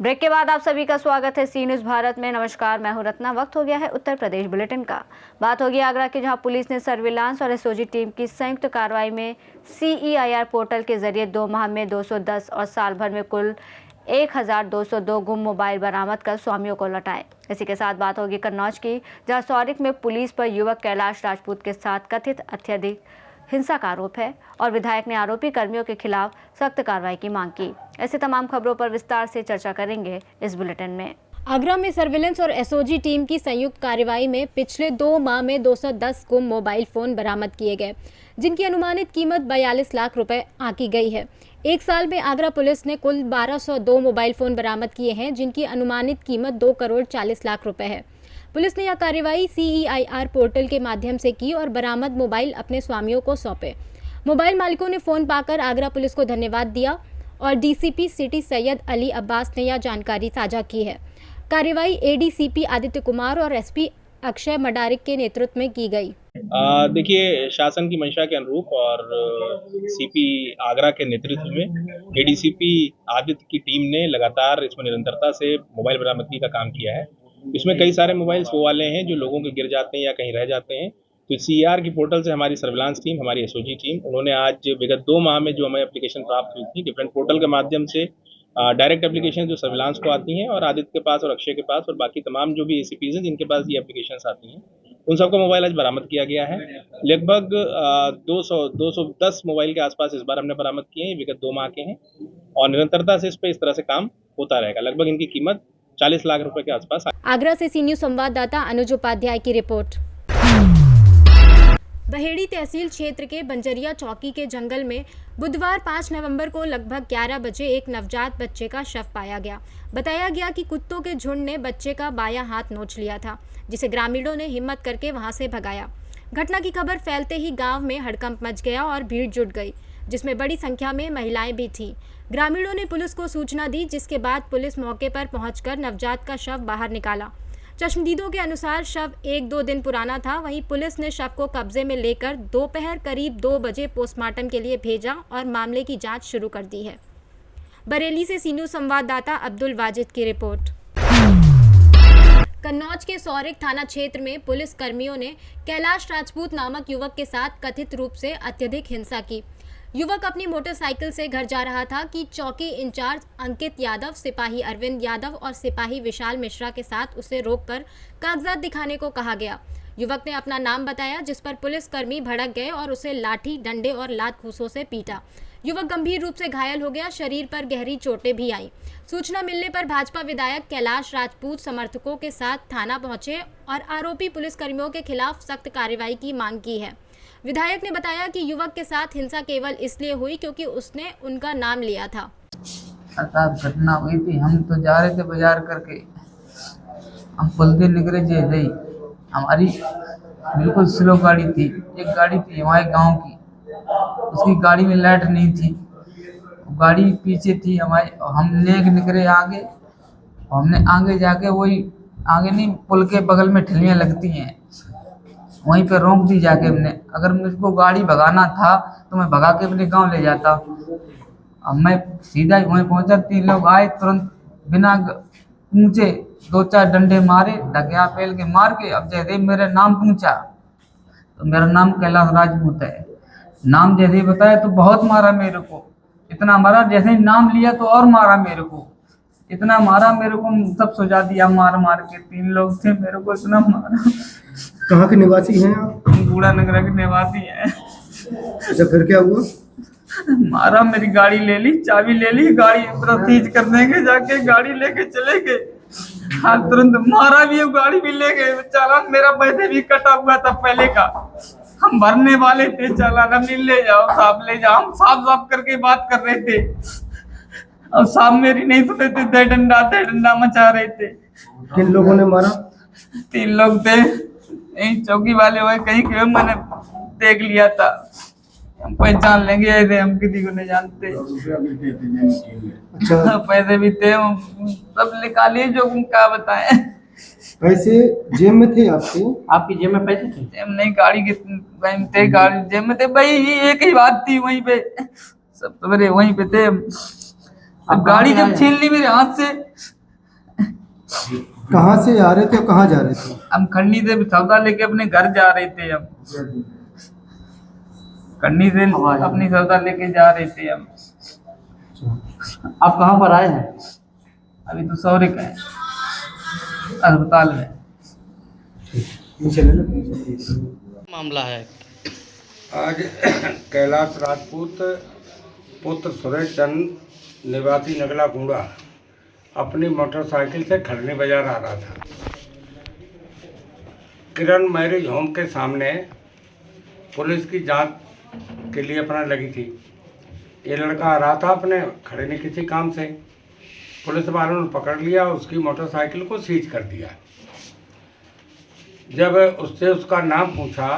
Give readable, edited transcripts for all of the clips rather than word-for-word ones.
Break के बाद आप सभी का स्वागत है सी न्यूज़ भारत में। नमस्कार, मैं हूं रत्ना। वक्त हो गया है उत्तर प्रदेश बुलेटिन का। बात होगी आगरा की, जहां पुलिस ने सर्विलांस और एसओजी टीम की संयुक्त कार्रवाई में CEIR पोर्टल के जरिए 2 माह में 210 और साल भर में कुल 1202 गुम मोबाइल बरामद कर स्वामियों को लौटाए। इसी के साथ बात होगी कन्नौज की, जहाँ सौरिक में पुलिस पर युवक कैलाश राजपूत के साथ कथित अत्यधिक हिंसा का आरोप है और विधायक ने आरोपी कर्मियों के खिलाफ सख्त कार्रवाई की मांग की। ऐसे तमाम खबरों पर विस्तार से चर्चा करेंगे इस बुलेटिन में। आगरा में सर्विलांस और एसओजी टीम की संयुक्त कार्रवाई में पिछले 2 माह में 210 गुम मोबाइल फोन बरामद किए गए, जिनकी अनुमानित कीमत 42 लाख रुपए आंकी गई है। एक साल में आगरा पुलिस ने कुल 1202 मोबाइल फोन बरामद किए हैं, जिनकी अनुमानित कीमत 2 करोड़ 40 लाख रुपए है। पुलिस ने यह कार्रवाई CEIR पोर्टल के माध्यम से की और बरामद मोबाइल अपने स्वामियों को सौंपे। मोबाइल मालिकों ने फोन पाकर आगरा पुलिस को धन्यवाद दिया और DCP सिटी सैयद अली अब्बास ने यह जानकारी साझा की है। कार्रवाई ADCP आदित्य कुमार और SP अक्षय मडारिक के नेतृत्व में की गई। देखिए, शासन की मंशा के अनुरूप और CP आगरा के नेतृत्व में ADCP आदित्य की टीम ने लगातार इसमें निरंतरता से मोबाइल बरामदगी का काम किया है। इसमें कई सारे मोबाइल्स वो वाले हैं जो लोगों के गिर जाते हैं या कहीं रह जाते हैं। तो CEIR की पोर्टल से हमारी सर्विलांस टीम, हमारी SOG टीम, उन्होंने आज विगत 2 माह में जो हमें एप्लीकेशन प्राप्त हुई थी डिफरेंट पोर्टल के माध्यम से, डायरेक्ट एप्लीकेशन जो सर्विलांस को आती हैं और आदित्य के पास और अक्षय के पास और बाकी तमाम जो भी ACPs हैं जिनके पास ये एप्लीकेशंस आती हैं, उन सबका मोबाइल आज बरामद किया गया है। लगभग 210 मोबाइल के आसपास इस बार हमने बरामद किए हैं। विगत 2 माह के हैं और निरंतरता से इस पर इस तरह से काम होता रहेगा। लगभग इनकी कीमत 40 लाख रुपए के आसपास। आगरा से सी न्यूज़ संवाददाता अनुज उपाध्याय की रिपोर्ट। बहेड़ी तहसील क्षेत्र के बंजरिया चौकी के जंगल में बुधवार 5 नवंबर को लगभग 11 बजे एक नवजात बच्चे का शव पाया गया। बताया गया कि कुत्तों के झुंड ने बच्चे का बायां हाथ नोच लिया था, जिसे ग्रामीणों ने हिम्मत करके वहां से भगाया। घटना की खबर फैलते ही गांव में हड़कंप मच गया और भीड़ जुट गई, जिसमें बड़ी संख्या में महिलाएं भी थीं। ग्रामीणों ने पुलिस को सूचना दी, जिसके बाद पुलिस मौके पर पहुंचकर नवजात का शव बाहर निकाला। चश्मदीदों के अनुसार शव 1-2 दिन पुराना था। वहीं पुलिस ने शव को कब्जे में लेकर दोपहर करीब 2 बजे पोस्टमार्टम के लिए भेजा और मामले की जांच शुरू कर दी है। बरेली से सी न्यूज़ संवाददाता अब्दुल वाजिद की रिपोर्ट। कन्नौज के सौरिक थाना क्षेत्र में पुलिस कर्मियों ने कैलाश राजपूत नामक युवक के साथ कथित रूप से अत्यधिक हिंसा की। युवक अपनी मोटरसाइकिल से घर जा रहा था कि चौकी इंचार्ज अंकित यादव, सिपाही अरविंद यादव और सिपाही विशाल मिश्रा के साथ उसे रोककर कागजात दिखाने को कहा गया। युवक ने अपना नाम बताया, जिस पर पुलिसकर्मी भड़क गए और उसे लाठी, डंडे और लात घूंसों से पीटा। युवक गंभीर रूप से घायल हो गया। शरीर पर गहरी चोटें भी आईं। सूचना मिलने पर भाजपा विधायक कैलाश राजपूत समर्थकों के साथ थाना पहुंचे और आरोपी पुलिसकर्मियों के खिलाफ सख्त कार्रवाई की मांग की है। विधायक ने बताया कि युवक के साथ हिंसा केवल इसलिए हुई क्योंकि उसने उनका नाम लिया था। अर्थात घटना हुई थी, हम तो जा रहे थे बाजार करके, हम पुलते निकले जे हमारी बिल्कुल स्लो गाड़ी थी। एक गाड़ी थी हमारे गांव की, उसकी गाड़ी में लाइट नहीं थी, गाड़ी पीछे थी हमारे। हम लेके निकले आगे, हमने आगे जाके वही आगे नहीं, पुल के बगल में ठेलियाँ लगती हैं, वहीं पे रोक दी जाके हमने। अगर मुझको गाड़ी भगाना था तो मैं भगा के अपने गांव ले जाता। अब मैं सीधा ही वहीं पहुंचा। 3 लोग आए, तुरंत बिना पूछे 2-4 डंडे मारे, ढकिया पेल के मार के। अब जैसे मेरा नाम पूछा तो मेरा नाम कैलाश राजपूत है। नाम जैसे बताया तो बहुत मारा मेरे को, इतना मारा। जैसे ही नाम लिया तो और मारा मेरे को, इतना मारा मेरे को, सब सुझा दिया मार के। 3 लोग थे, मेरे को इतना मारा। कहाँ के निवासी हैं आप? बूढ़ा नगरा के निवासी हैं। अच्छा, फिर क्या हुआ? मारा, मेरी गाड़ी ले ली, चाबी ले ली, गाड़ी पूरा सीज कर देंगे, जाके गाड़ी लेके चले गए। हाँ, तुरंत मारा भी, गाड़ी भी ले गए। चालान मेरा पैसे भी कटा हुआ था पहले का, हम भरने वाले थे। चालान हम नहीं, ले जाओ साहब, ले जाओ। हम साफ करके बात कर रहे थे और साहब मेरी नहीं सुने थे, दे डंडा मचा रहे थे। किन लोगों ने मारा? 3 लोग थे, यही चौकी वाले हुए, कहीं के मैंने देख लिया था। हम पहचान लेंगे, हम किसी को नहीं जानते। अच्छा, पैसे भी थे, सब निकालिए जो क्या बताएं। पैसे जेब में थे आपके? आपकी जेब में पैसे थे? जेब नहीं, गाड़ी के वहीं थे, गाड़ी जेब में थे भाई, ये एक ही बात थी वहीं पे, सब तो मेरे वहीं पे थे। अब गाड़ी जब छीन ली मेरे हाथ से। कहाँ से आ रहे थे और कहाँ जा रहे थे? हम खंडी से सौदा लेके अपने घर जा रहे थे। हम खंडी से अपनी सौदा लेके जा रहे थे हम। आप कहाँ पर आए हैं? अभी तो सौरे का है, अस्पताल में। मामला है आज कैलाश राजपूत पुत्र सुरेश चंद निवासी नगला गुंडा अपनी मोटरसाइकिल से खड़नी बाजार आ रहा था। किरण मैरिज होम के सामने पुलिस की जांच के लिए अपना लगी थी। ये लड़का आ रहा था अपने खड़ने किसी काम से। पुलिस वालों ने पकड़ लिया और उसकी मोटरसाइकिल को सीज कर दिया। जब उससे उसका नाम पूछा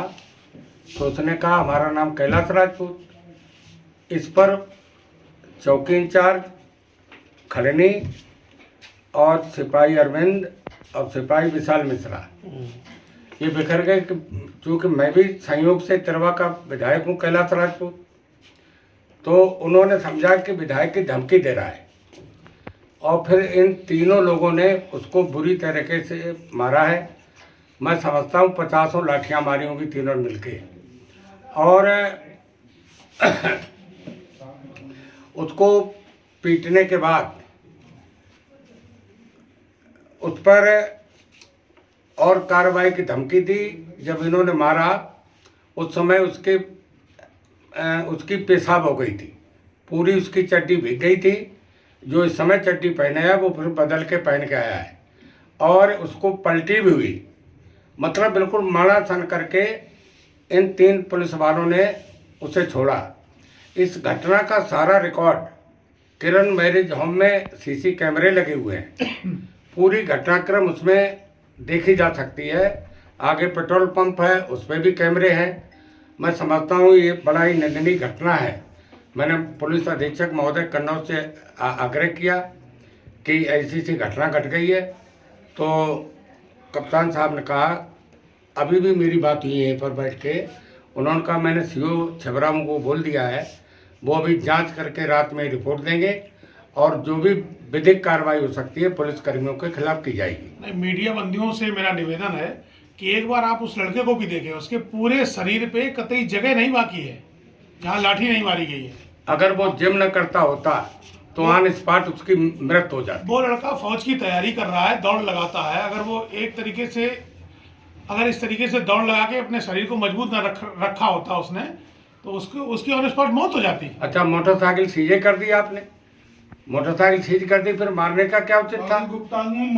तो उसने कहा हमारा नाम कैलाश राजपूत। इस पर चौकी इंचार्ज खड़नी और सिपाही अरविंद और सिपाही विशाल मिश्रा ये बिखर गए कि चूँकि मैं भी संयोग से तिरवा का विधायक हूँ कैलाश राजपूत, तो उन्होंने समझा कि विधायक की धमकी दे रहा है और फिर इन तीनों लोगों ने उसको बुरी तरीके से मारा है। मैं समझता हूँ 50 लाठियाँ मारी होंगी तीनों मिलके और उसको पीटने के बाद उस पर और कार्रवाई की धमकी दी। जब इन्होंने मारा उस समय उसकी पेशाब हो गई थी, पूरी उसकी चड्डी भीग गई थी। जो इस समय चड्डी पहने है वो फिर बदल के पहन के आया है और उसको पलटी भी हुई। मतलब बिल्कुल माड़ा सन करके इन 3 पुलिस वालों ने उसे छोड़ा। इस घटना का सारा रिकॉर्ड किरण मैरिज होम में सीसी कैमरे लगे हुए हैं। पूरी घटनाक्रम उसमें देखी जा सकती है। आगे पेट्रोल पंप है, उस पर भी कैमरे हैं। मैं समझता हूँ ये बड़ा ही निंदनीय घटना है। मैंने पुलिस अधीक्षक महोदय कन्नौज से आग्रह किया कि ऐसी सी घटना घट गई है, तो कप्तान साहब ने कहा, अभी भी मेरी बात हुई है यहीं पर बैठ के, उन्होंने कहा मैंने सीओ छबराम को बोल दिया है, वो अभी जांच करके रात में रिपोर्ट देंगे और जो भी विधिक कार्रवाई हो सकती है पुलिस कर्मियों के खिलाफ की जाएगी। नहीं, मीडिया बंदियों से मेरा निवेदन है कि एक बार आप उस लड़के को भी देखें, उसके पूरे शरीर पे कतई जगह नहीं बाकी है जहाँ लाठी नहीं मारी गई है। अगर वो जिम न करता होता तो ऑन स्पॉट उसकी मृत्यु हो जाती। वो लड़का फौज की तैयारी कर रहा है, दौड़ लगाता है। अगर वो इस तरीके से दौड़ लगा के अपने शरीर को मजबूत न रखा होता उसने, तो उसकी ऑन स्पॉट मौत हो जाती। अच्छा, मोटरसाइकिल सीजे कर दी आपने, मोटरसाइकिल सीज कर दी, फिर मारने का क्या उचित था?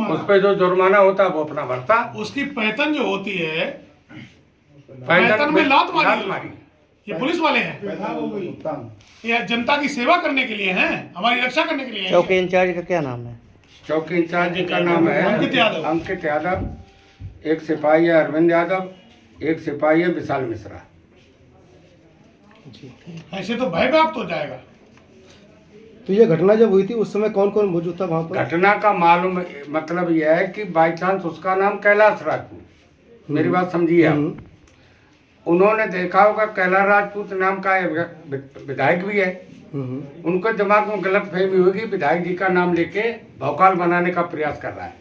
उस पर जो जुर्माना होता वो अपना भरता। उसकी पैतन जो होती है, पैतन में लात मारी। ये पुलिस वाले हैं, ये जनता की सेवा करने के लिए हैं, हमारी रक्षा करने के लिए हैं। चौकी इंचार्ज का क्या नाम है? चौकी इंचार्ज का नाम है अंकित यादव। एक सिपाही है अरविंद यादव, एक सिपाही है विशाल मिश्रा। ऐसे तो भय प्राप्त हो जाएगा। तो ये घटना जब हुई थी उस समय कौन कौन मौजूद था वहाँ पर? घटना का मालूम मतलब यह है कि बाई चांस उसका नाम कैलाश राजपूत, मेरी बात समझिए आप, उन्होंने देखा होगा कैलाश राजपूत नाम का विधायक भी है, उनके दिमाग में गलत फहमी होगी, विधायक जी का नाम लेके भौकाल बनाने का प्रयास कर रहा है।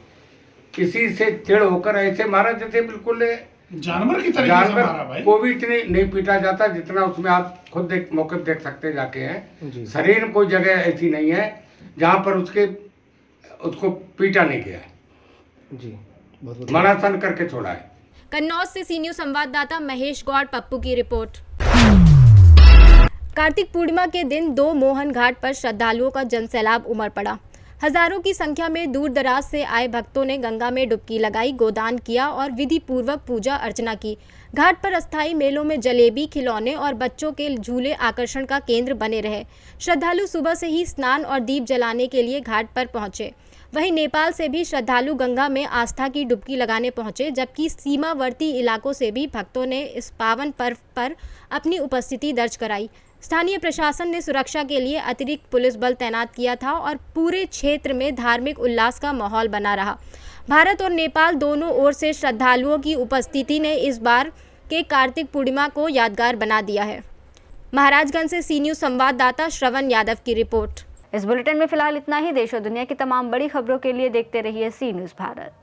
किसी से चिढ़ होकर ऐसे मारा जैसे बिल्कुल जानवर की तरीके से मारा भाई। को भी इतनी नहीं पीटा जाता जितना उसमें आप खुद मौके देख सकते जाके हैं। शरीर में कोई जगह ऐसी नहीं है जहाँ पर उसको पीटा नहीं गया है, मना सन करके छोड़ा है। कन्नौज से सी न्यूज संवाददाता महेश गौड़ पप्पू की रिपोर्ट। कार्तिक पूर्णिमा के दिन 2 मोहन घाट पर श्रद्धालुओं का जनसैलाब उमड़ पड़ा। हजारों की संख्या में दूर दराज से आए भक्तों ने गंगा में डुबकी लगाई, गोदान किया और विधि पूर्वक पूजा अर्चना की। घाट पर अस्थायी मेलों में जलेबी, खिलौने और बच्चों के झूले आकर्षण का केंद्र बने रहे। श्रद्धालु सुबह से ही स्नान और दीप जलाने के लिए घाट पर पहुंचे। वहीं नेपाल से भी श्रद्धालु गंगा में आस्था की डुबकी लगाने पहुंचे, जबकि सीमावर्ती इलाकों से भी भक्तों ने इस पावन पर्व पर अपनी उपस्थिति दर्ज कराई। स्थानीय प्रशासन ने सुरक्षा के लिए अतिरिक्त पुलिस बल तैनात किया था और पूरे क्षेत्र में धार्मिक उल्लास का माहौल बना रहा। भारत और नेपाल दोनों ओर से श्रद्धालुओं की उपस्थिति ने इस बार के कार्तिक पूर्णिमा को यादगार बना दिया है। महाराजगंज से सी न्यूज़ संवाददाता श्रवण यादव की रिपोर्ट। इस बुलेटिन में फिलहाल इतना ही। देश और दुनिया की तमाम बड़ी खबरों के लिए देखते रहिए सी न्यूज़ भारत।